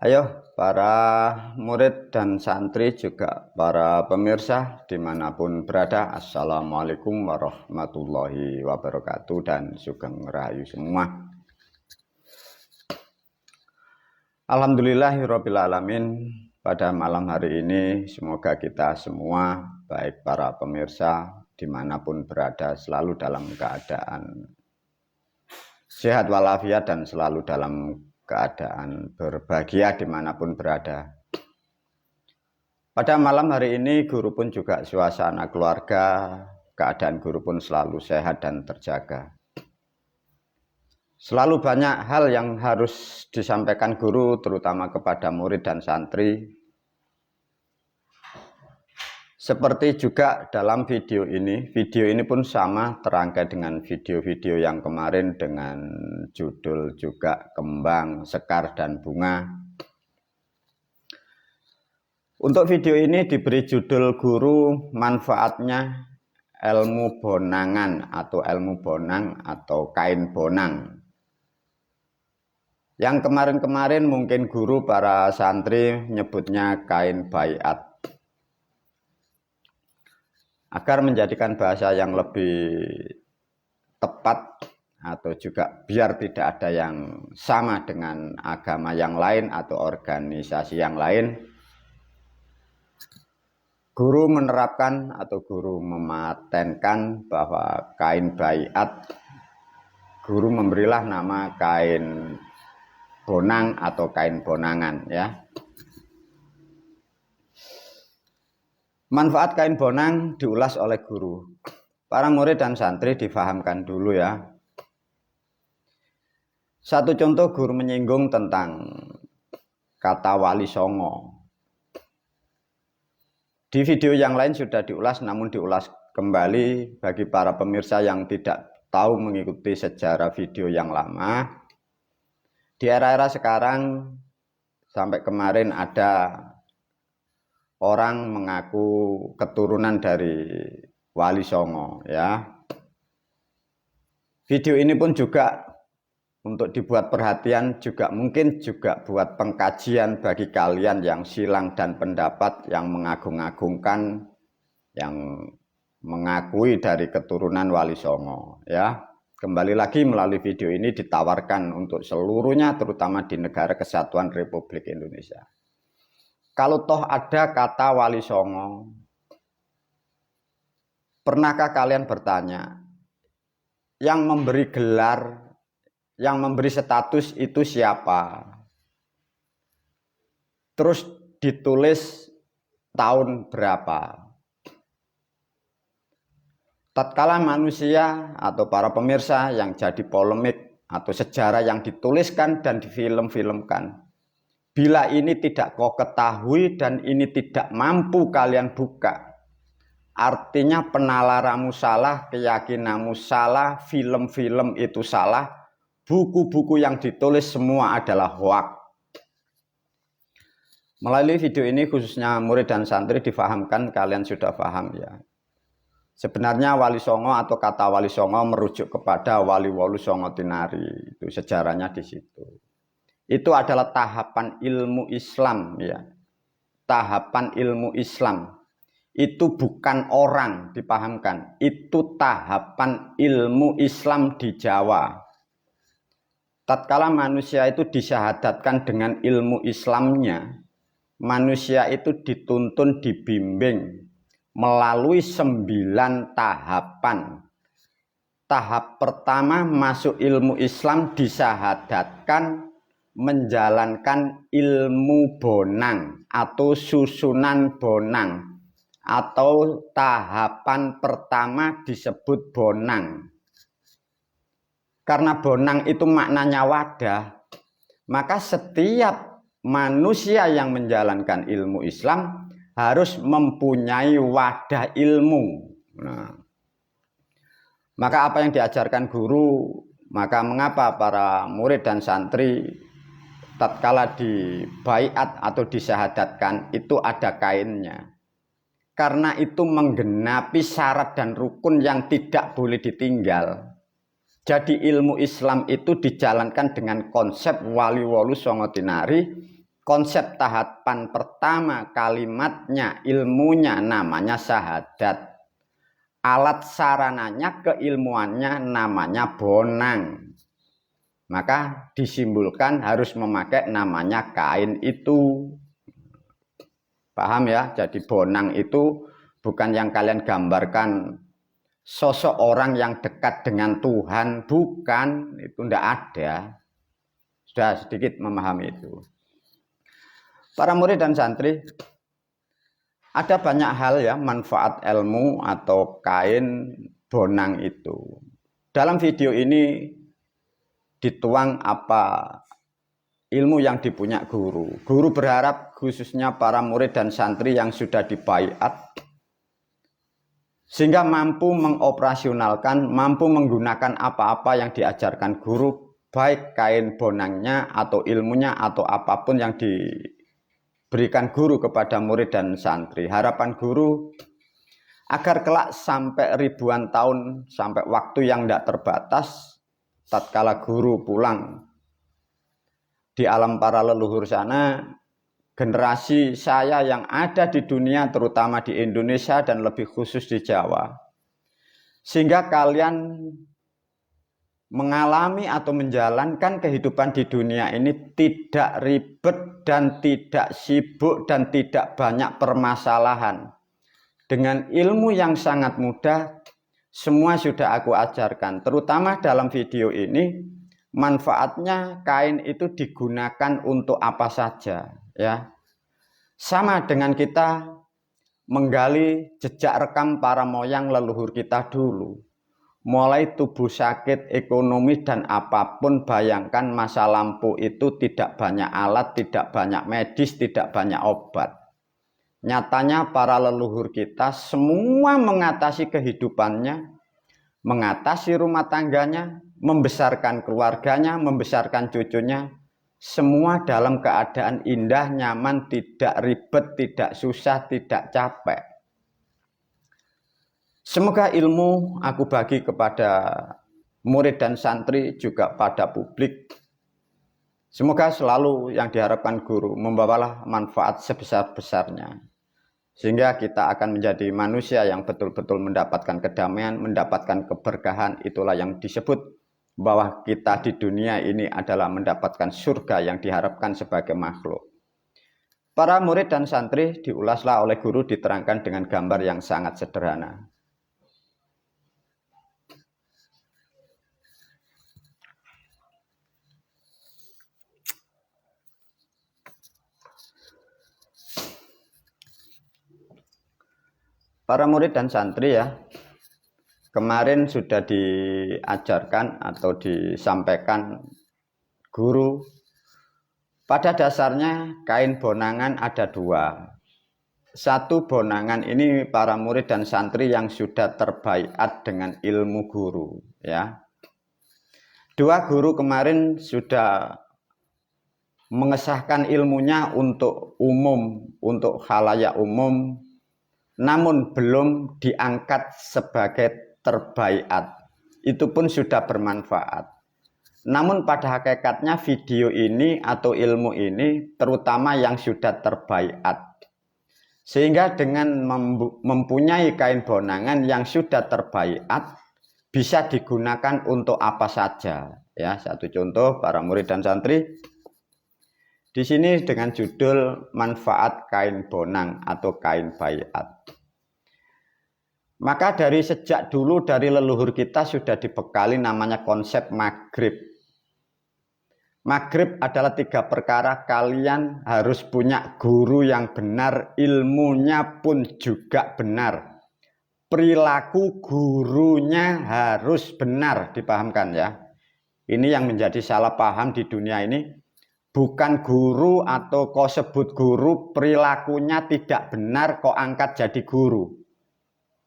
Ayo para murid dan santri juga para pemirsa dimanapun berada, Assalamualaikum warahmatullahi wabarakatuh dan sugeng rahayu semua. Alhamdulillahirabbil alamin. Pada malam hari ini semoga kita semua, baik para pemirsa dimanapun berada, selalu dalam keadaan sehat walafiat dan selalu dalam keadaan berbahagia dimanapun berada. Pada malam hari ini guru pun juga suasana keluarga, keadaan guru pun selalu sehat dan terjaga. Selalu banyak hal yang harus disampaikan guru, terutama kepada murid dan santri. Seperti juga dalam video ini pun sama terangkai dengan video-video yang kemarin dengan judul juga Kembang, Sekar, dan Bunga. Untuk video ini diberi judul guru manfaatnya ilmu bonangan atau ilmu bonang atau kain bonang. Yang kemarin-kemarin mungkin guru para santri nyebutnya kain baiat. Agar menjadikan bahasa yang lebih tepat atau juga biar tidak ada yang sama dengan agama yang lain atau organisasi yang lain, guru menerapkan atau guru mematenkan bahwa kain baiat, guru memberilah nama kain bonang atau kain bonangan, ya. Manfaat kain bonang diulas oleh guru. Para murid dan santri difahamkan dulu, ya. Satu contoh guru menyinggung tentang kata wali songo. Di video yang lain sudah diulas, namun diulas kembali bagi para pemirsa yang tidak tahu mengikuti sejarah video yang lama. Di era-era sekarang sampai kemarin ada orang mengaku keturunan dari Wali Songo, ya. Video ini pun juga untuk dibuat perhatian, juga mungkin juga buat pengkajian bagi kalian yang silang dan pendapat yang mengagung-agungkan, yang mengakui dari keturunan Wali Songo, ya. Kembali lagi melalui video ini ditawarkan untuk seluruhnya, terutama di negara Kesatuan Republik Indonesia. Kalau toh ada kata Wali Songo, pernahkah kalian bertanya, yang memberi gelar, yang memberi status itu siapa? Terus ditulis tahun berapa? Tatkala manusia atau para pemirsa yang jadi polemik atau sejarah yang dituliskan dan difilm-filmkan, bila ini tidak kau ketahui dan ini tidak mampu kalian buka, artinya penalaramu salah, keyakinanmu salah, film-film itu salah, buku-buku yang ditulis semua adalah hoak. Melalui video ini khususnya murid dan santri difahamkan, kalian sudah paham, ya. Sebenarnya Wali Songo atau kata Wali Songo merujuk kepada Wali Wolu Songo Tinari. Itu sejarahnya di situ. Itu adalah tahapan ilmu Islam, ya. Tahapan ilmu Islam. Itu bukan orang, dipahamkan. Itu tahapan ilmu Islam di Jawa. Tatkala manusia itu disyahadatkan dengan ilmu Islamnya, manusia itu dituntun, dibimbing melalui 9 tahapan. Tahap pertama masuk ilmu Islam disyahadatkan menjalankan ilmu bonang atau susunan bonang, atau tahapan pertama disebut bonang. Karena bonang itu maknanya wadah, maka setiap manusia yang menjalankan ilmu Islam harus mempunyai wadah ilmu. Nah, maka apa yang diajarkan guru, maka mengapa para murid dan santri tatkala dibaiat atau disyahadatkan itu ada kainnya. Karena itu menggenapi syarat dan rukun yang tidak boleh ditinggal. Jadi ilmu Islam itu dijalankan dengan konsep Wali Wolu Songo Tinari, konsep tahapan pertama kalimatnya, ilmunya namanya syahadat. Alat sarananya, keilmuannya namanya bonang. Maka disimpulkan harus memakai namanya kain itu. Paham ya? Jadi bonang itu bukan yang kalian gambarkan sosok orang yang dekat dengan Tuhan. Bukan, itu tidak ada. Sudah sedikit memahami itu. Para murid dan santri, ada banyak hal ya manfaat ilmu atau kain bonang itu. Dalam video ini dituang apa ilmu yang dipunya guru. Guru berharap khususnya para murid dan santri yang sudah dibaiat sehingga mampu mengoperasionalkan, mampu menggunakan apa-apa yang diajarkan guru, baik kain bonangnya atau ilmunya atau apapun yang diberikan guru kepada murid dan santri. Harapan guru agar kelak sampai ribuan tahun, sampai waktu yang tidak terbatas, tatkala guru pulang di alam para leluhur sana, generasi saya yang ada di dunia, terutama di Indonesia dan lebih khusus di Jawa, sehingga kalian mengalami atau menjalankan kehidupan di dunia ini tidak ribet dan tidak sibuk dan tidak banyak permasalahan. Dengan ilmu yang sangat mudah, semua sudah aku ajarkan. Terutama dalam video ini, manfaatnya kain itu digunakan untuk apa saja, ya. Sama dengan kita menggali jejak rekam para moyang leluhur kita dulu. Mulai tubuh sakit, ekonomi, dan apapun, bayangkan masa lampu itu tidak banyak alat, tidak banyak medis, tidak banyak obat. Nyatanya para leluhur kita semua mengatasi kehidupannya, mengatasi rumah tangganya, membesarkan keluarganya, membesarkan cucunya, semua dalam keadaan indah, nyaman, tidak ribet, tidak susah, tidak capek. Semoga ilmu aku bagi kepada murid dan santri, juga pada publik. Semoga selalu yang diharapkan guru membawalah manfaat sebesar-besarnya. Sehingga kita akan menjadi manusia yang betul-betul mendapatkan kedamaian, mendapatkan keberkahan. Itulah yang disebut bahwa kita di dunia ini adalah mendapatkan surga yang diharapkan sebagai makhluk. Para murid dan santri diulaslah oleh guru, diterangkan dengan gambar yang sangat sederhana. Para murid dan santri ya, kemarin sudah diajarkan atau disampaikan guru, pada dasarnya kain bonangan ada dua. Satu, bonangan ini para murid dan santri yang sudah terbaiat dengan ilmu guru, ya. Dua, guru kemarin sudah mengesahkan ilmunya untuk umum, untuk khalayak umum, namun belum diangkat sebagai terbaiat. Itu pun sudah bermanfaat. Namun pada hakikatnya video ini atau ilmu ini terutama yang sudah terbaiat. Sehingga dengan mempunyai kain bonangan yang sudah terbaiat, bisa digunakan untuk apa saja. Ya, satu contoh para murid dan santri. Di sini dengan judul manfaat kain bonang atau kain baiat. Maka dari sejak dulu dari leluhur kita sudah dibekali namanya konsep maghrib. Maghrib adalah 3 perkara, kalian harus punya guru yang benar, ilmunya pun juga benar. Perilaku gurunya harus benar, dipahamkan ya. Ini yang menjadi salah paham di dunia ini. Bukan guru atau kau sebut guru, perilakunya tidak benar, kau angkat jadi guru.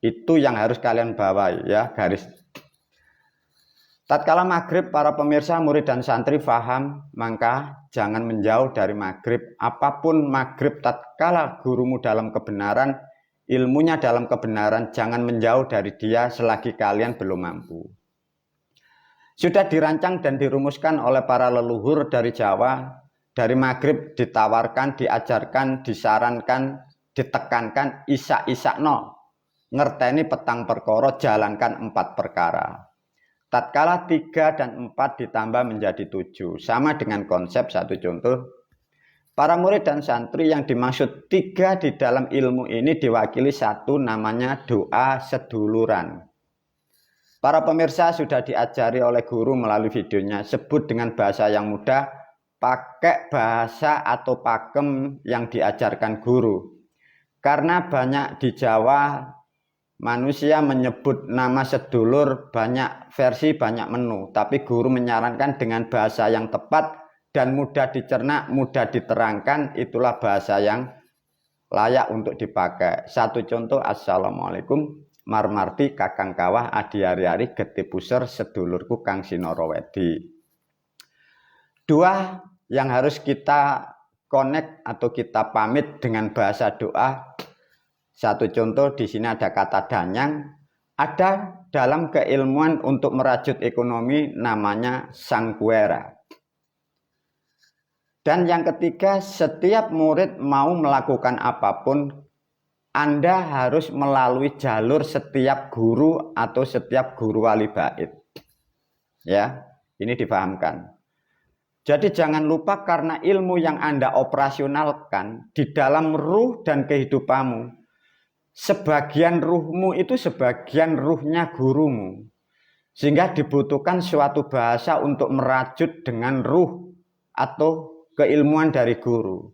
Itu yang harus kalian bawa ya, garis. Tatkala maghrib, para pemirsa, murid dan santri faham, maka jangan menjauh dari maghrib. Apapun maghrib, tatkala gurumu dalam kebenaran, ilmunya dalam kebenaran, jangan menjauh dari dia selagi kalian belum mampu. Sudah dirancang dan dirumuskan oleh para leluhur dari Jawa, Dari maghrib ditawarkan, diajarkan, disarankan, ditekankan, isak-isakno. Ngerteni petang perkara, jalankan 4 perkara. Tatkala 3 dan 4 ditambah menjadi 7. Sama dengan konsep satu contoh. Para murid dan santri yang dimaksud 3 di dalam ilmu ini diwakili 1 namanya doa seduluran. Para pemirsa sudah diajari oleh guru melalui videonya. Sebut dengan bahasa yang mudah, pakai bahasa atau pakem yang diajarkan guru. Karena banyak di Jawa manusia menyebut nama sedulur banyak versi, banyak menu. Tapi guru menyarankan dengan bahasa yang tepat dan mudah dicerna, mudah diterangkan, itulah bahasa yang layak untuk dipakai. Satu contoh, Assalamualaikum marmarti kakang kawah adi hari-hari gede puser sedulurku kang Sinorowedi. 2 yang harus kita connect atau kita pamit dengan bahasa doa. Satu contoh, di sini ada kata danyang. Ada dalam keilmuan untuk merajut ekonomi namanya sangkuera. Dan yang ketiga, setiap murid mau melakukan apapun, Anda harus melalui jalur setiap guru atau setiap guru wali bait. Ya, ini dipahamkan. Jadi jangan lupa karena ilmu yang Anda operasionalkan di dalam ruh dan kehidupanmu, sebagian ruhmu itu sebagian ruhnya gurumu. Sehingga dibutuhkan suatu bahasa untuk merajut dengan ruh atau keilmuan dari guru.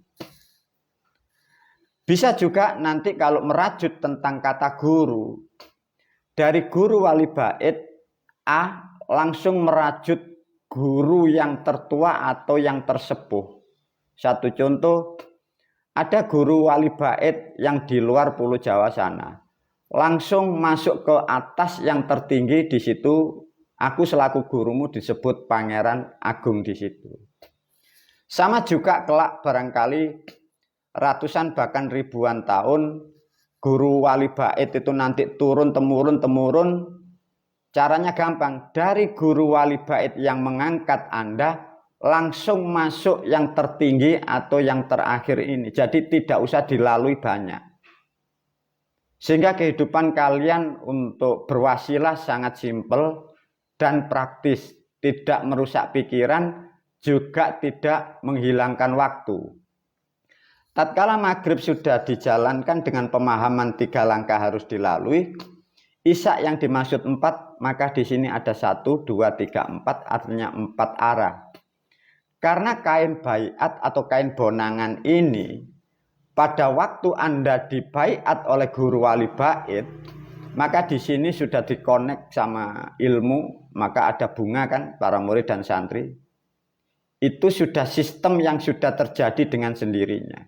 Bisa juga nanti kalau merajut tentang kata guru, dari guru wali bait A langsung merajut guru yang tertua atau yang tersepuh. Satu contoh, ada guru wali bait yang di luar Pulau Jawa sana. Langsung masuk ke atas yang tertinggi, di situ aku selaku gurumu disebut Pangeran Agung di situ. Sama juga kelak barangkali ratusan bahkan ribuan tahun guru wali bait itu nanti turun temurun. Caranya gampang, dari guru wali bait yang mengangkat Anda langsung masuk yang tertinggi atau yang terakhir ini. Jadi tidak usah dilalui banyak. Sehingga kehidupan kalian untuk berwasilah sangat simpel dan praktis, tidak merusak pikiran, juga tidak menghilangkan waktu. Tatkala maghrib sudah dijalankan dengan pemahaman 3 langkah harus dilalui, isya yang dimaksud 4, maka di sini ada 1, 2, 3, 4, artinya 4 arah. Karena kain baiat atau kain bonangan ini, pada waktu Anda dibaiat oleh guru wali bait, maka di sini sudah dikonek sama ilmu, maka ada bunga kan para murid dan santri. Itu sudah sistem yang sudah terjadi dengan sendirinya.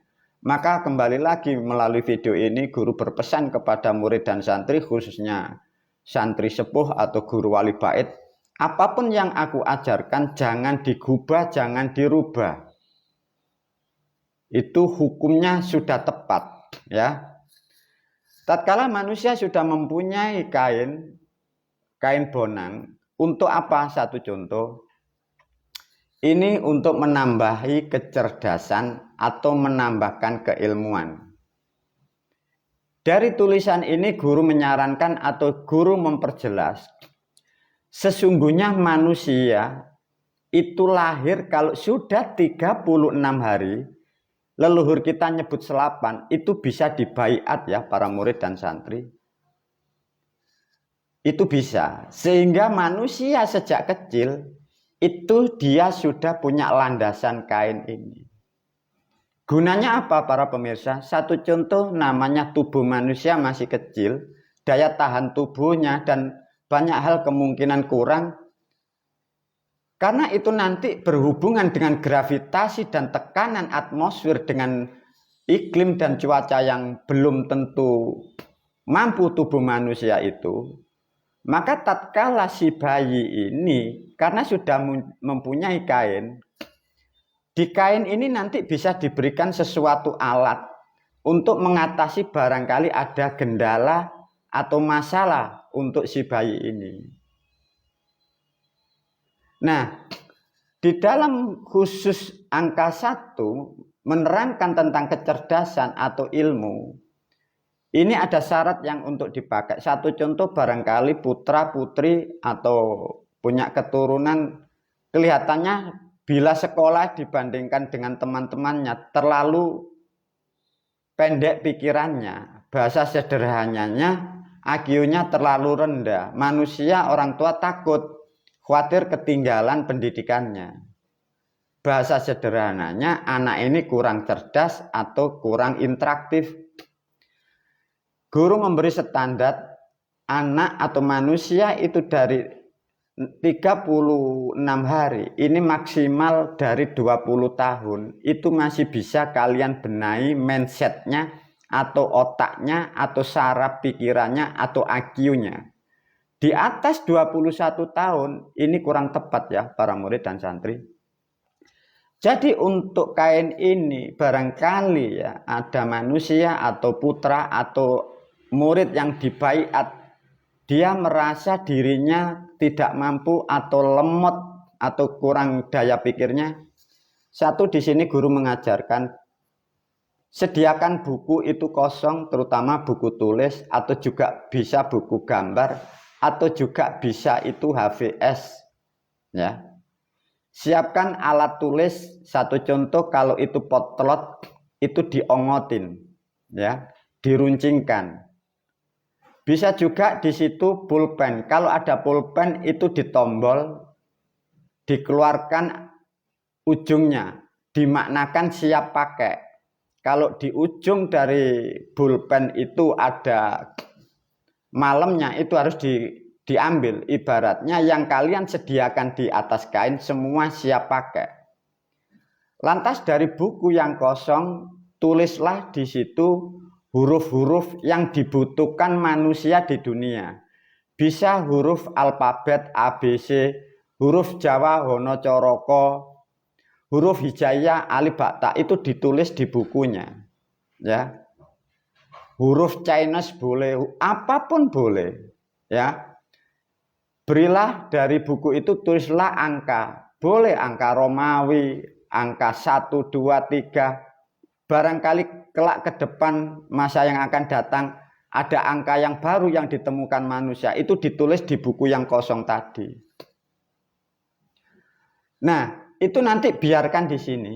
Maka kembali lagi melalui video ini guru berpesan kepada murid dan santri, khususnya santri sepuh atau guru wali bait, apapun yang aku ajarkan jangan digubah, jangan dirubah. Itu hukumnya sudah tepat, ya. Tatkala manusia sudah mempunyai kain bonang, untuk apa? Satu contoh. Ini untuk menambahi kecerdasan atau menambahkan keilmuan. Dari tulisan ini guru menyarankan atau guru memperjelas, sesungguhnya manusia itu lahir kalau sudah 36 hari, leluhur kita nyebut selapan, itu bisa dibaiat ya para murid dan santri. Itu bisa, sehingga manusia sejak kecil itu dia sudah punya landasan kain ini. Gunanya apa para pemirsa? Satu contoh, namanya tubuh manusia masih kecil, daya tahan tubuhnya dan banyak hal kemungkinan kurang. Karena itu nanti berhubungan dengan gravitasi dan tekanan atmosfer dengan iklim dan cuaca yang belum tentu mampu tubuh manusia itu. Maka tatkala si bayi ini, karena sudah mempunyai kain, di kain ini nanti bisa diberikan sesuatu alat untuk mengatasi barangkali ada gendala atau masalah untuk si bayi ini. Nah, Di dalam khusus angka 1 menerangkan tentang kecerdasan atau ilmu, ini ada syarat yang untuk dipakai. Satu contoh, barangkali putra putri atau punya keturunan kelihatannya bila sekolah dibandingkan dengan teman-temannya terlalu pendek pikirannya, bahasa sederhananya IQ-nya terlalu rendah. Manusia, orang tua takut khawatir ketinggalan pendidikannya. Bahasa sederhananya, anak ini kurang cerdas atau kurang interaktif. Guru memberi standar anak atau manusia itu dari 36 hari, ini maksimal dari 20 tahun. Itu masih bisa kalian benahi mindsetnya atau otaknya atau saraf pikirannya atau IQ-nya. Di atas 21 tahun ini kurang tepat ya para murid dan santri. Jadi untuk kain ini barangkali ya ada manusia atau putra atau murid yang dibaiat, dia merasa dirinya tidak mampu atau lemot atau kurang daya pikirnya. Satu, di sini guru mengajarkan sediakan buku itu kosong, terutama buku tulis atau juga bisa buku gambar atau juga bisa itu HVS ya. Siapkan alat tulis. Satu contoh, kalau itu potlot itu diongotin ya, diruncingkan. Bisa juga di situ pulpen. Kalau ada pulpen itu ditombol, dikeluarkan ujungnya, dimaknakan siap pakai. Kalau di ujung dari pulpen itu ada malamnya, itu harus diambil. Ibaratnya yang kalian sediakan di atas kain semua siap pakai. Lantas dari buku yang kosong, tulislah di situ huruf-huruf yang dibutuhkan manusia di dunia. Bisa huruf alfabet ABC, huruf Jawa Hono Coroko, huruf hijaiyah alif ba ta, itu ditulis di bukunya ya. Huruf Chinese boleh, apapun boleh ya. Berilah dari buku itu, tulislah angka. Boleh angka Romawi, angka 1, 2, 3. Barangkali kelak ke depan masa yang akan datang ada angka yang baru yang ditemukan manusia, itu ditulis di buku yang kosong tadi. Nah, itu nanti biarkan di sini.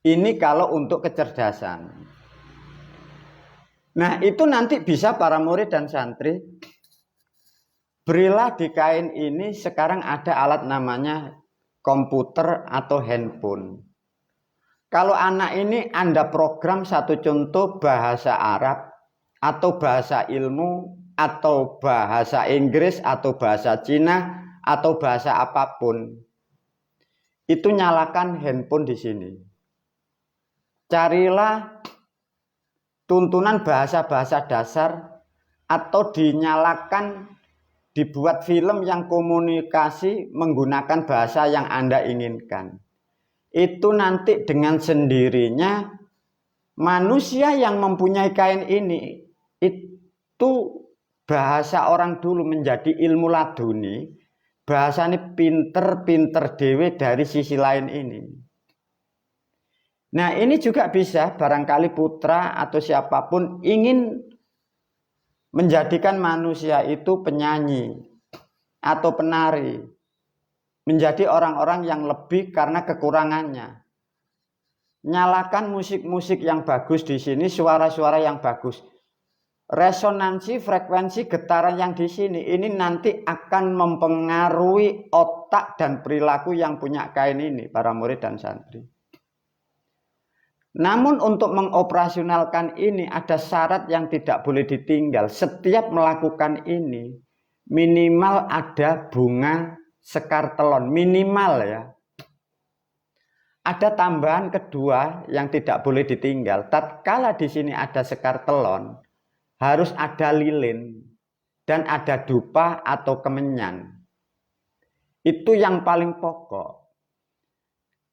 Ini kalau untuk kecerdasan. Nah, itu nanti bisa para murid dan santri, berilah di kain ini. Sekarang ada alat namanya komputer atau handphone. Kalau anak ini Anda program, satu contoh bahasa Arab atau bahasa ilmu atau bahasa Inggris atau bahasa Cina atau bahasa apapun, itu nyalakan handphone di sini. Carilah tuntunan bahasa-bahasa dasar atau dinyalakan, dibuat film yang komunikasi menggunakan bahasa yang Anda inginkan. Itu nanti dengan sendirinya manusia yang mempunyai kain ini, itu bahasa orang dulu menjadi ilmu laduni, bahasanya pinter-pinter dewe dari sisi lain ini. Nah, ini juga bisa barangkali putra atau siapapun ingin menjadikan manusia itu penyanyi atau penari, menjadi orang-orang yang lebih karena kekurangannya. Nyalakan musik-musik yang bagus di sini, suara-suara yang bagus. Resonansi, frekuensi, getaran yang di sini ini nanti akan mempengaruhi otak dan perilaku yang punya kain ini, para murid dan santri. Namun untuk mengoperasionalkan ini ada syarat yang tidak boleh ditinggal. Setiap melakukan ini minimal ada bunga sekar telon, minimal ya. Ada tambahan kedua yang tidak boleh ditinggal. Tatkala di sini ada sekar telon, harus ada lilin dan ada dupa atau kemenyan. Itu yang paling pokok.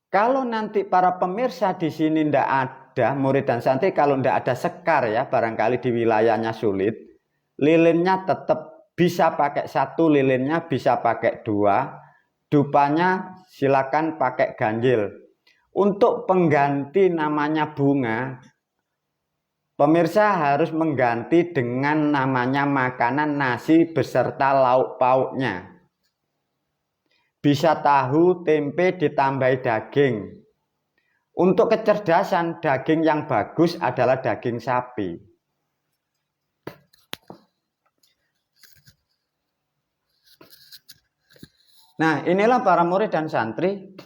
Kalau nanti para pemirsa di sini tidak ada, murid dan santri, kalau tidak ada sekar ya, barangkali di wilayahnya sulit, lilinnya tetap Bisa pakai 1 lilinnya, bisa pakai 2. Dupanya silakan pakai ganjil. Untuk pengganti namanya bunga, pemirsa harus mengganti dengan namanya makanan nasi beserta lauk pauknya. Bisa tahu, tempe ditambahi daging. Untuk kecerdasan, daging yang bagus adalah daging sapi. Nah, inilah para murid dan santri,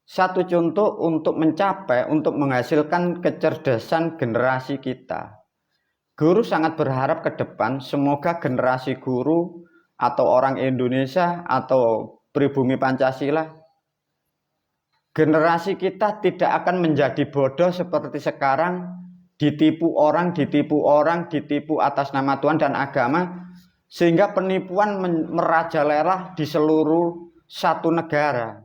satu contoh untuk mencapai, untuk menghasilkan kecerdasan generasi kita. Guru sangat berharap ke depan, semoga generasi guru atau orang Indonesia atau pribumi Pancasila, generasi kita tidak akan menjadi bodoh seperti sekarang, ditipu orang, ditipu atas nama Tuhan dan agama, sehingga penipuan merajalela di seluruh satu negara.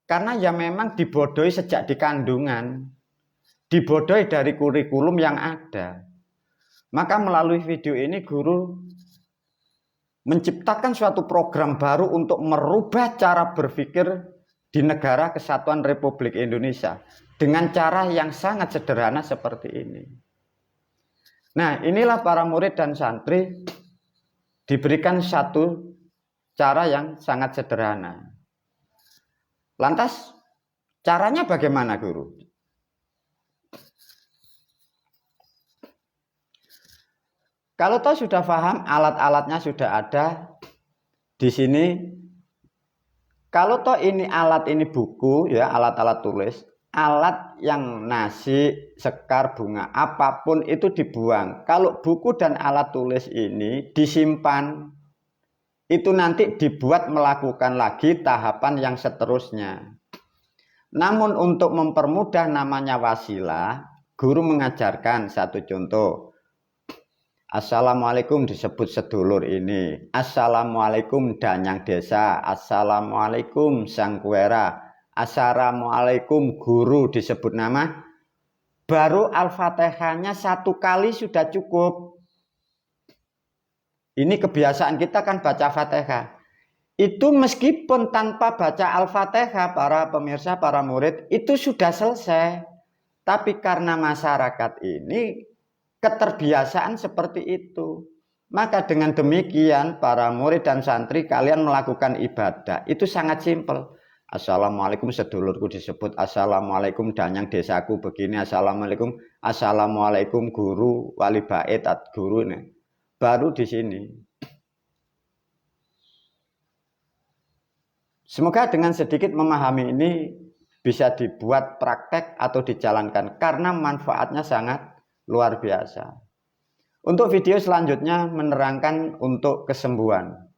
Karena ya memang dibodohi sejak di kandungan, dibodohi dari kurikulum yang ada. Maka melalui video ini guru menciptakan suatu program baru untuk merubah cara berpikir di negara Kesatuan Republik Indonesia dengan cara yang sangat sederhana seperti ini. Nah, inilah para murid dan santri diberikan satu cara yang sangat sederhana. Lantas, caranya bagaimana, guru? Kalau toh sudah paham, alat-alatnya sudah ada di sini. Kalau toh ini alat, ini buku, ya, alat-alat tulis, alat yang nasi, sekar, bunga, apapun itu dibuang. Kalau buku dan alat tulis ini disimpan, itu nanti dibuat melakukan lagi tahapan yang seterusnya. Namun untuk mempermudah namanya wasilah, guru mengajarkan satu contoh. Assalamualaikum disebut sedulur ini. Assalamualaikum danyang desa. Assalamualaikum sang kuera. Assalamualaikum guru disebut nama. Baru Al-Fatihahnya 1 kali sudah cukup. Ini kebiasaan kita kan baca Fatihah. Itu meskipun tanpa baca Al-Fatihah, para pemirsa, para murid, itu sudah selesai. Tapi karena masyarakat ini keterbiasaan seperti itu, maka dengan demikian para murid dan santri, kalian melakukan ibadah itu sangat simpel. Assalamualaikum sedulurku disebut, assalamualaikum danyang desaku begini, assalamualaikum, assalamualaikum guru wali bait guru ini. Baru di sini. Semoga dengan sedikit memahami ini bisa dibuat praktek atau dijalankan karena manfaatnya sangat luar biasa. Untuk video selanjutnya menerangkan untuk kesembuhan.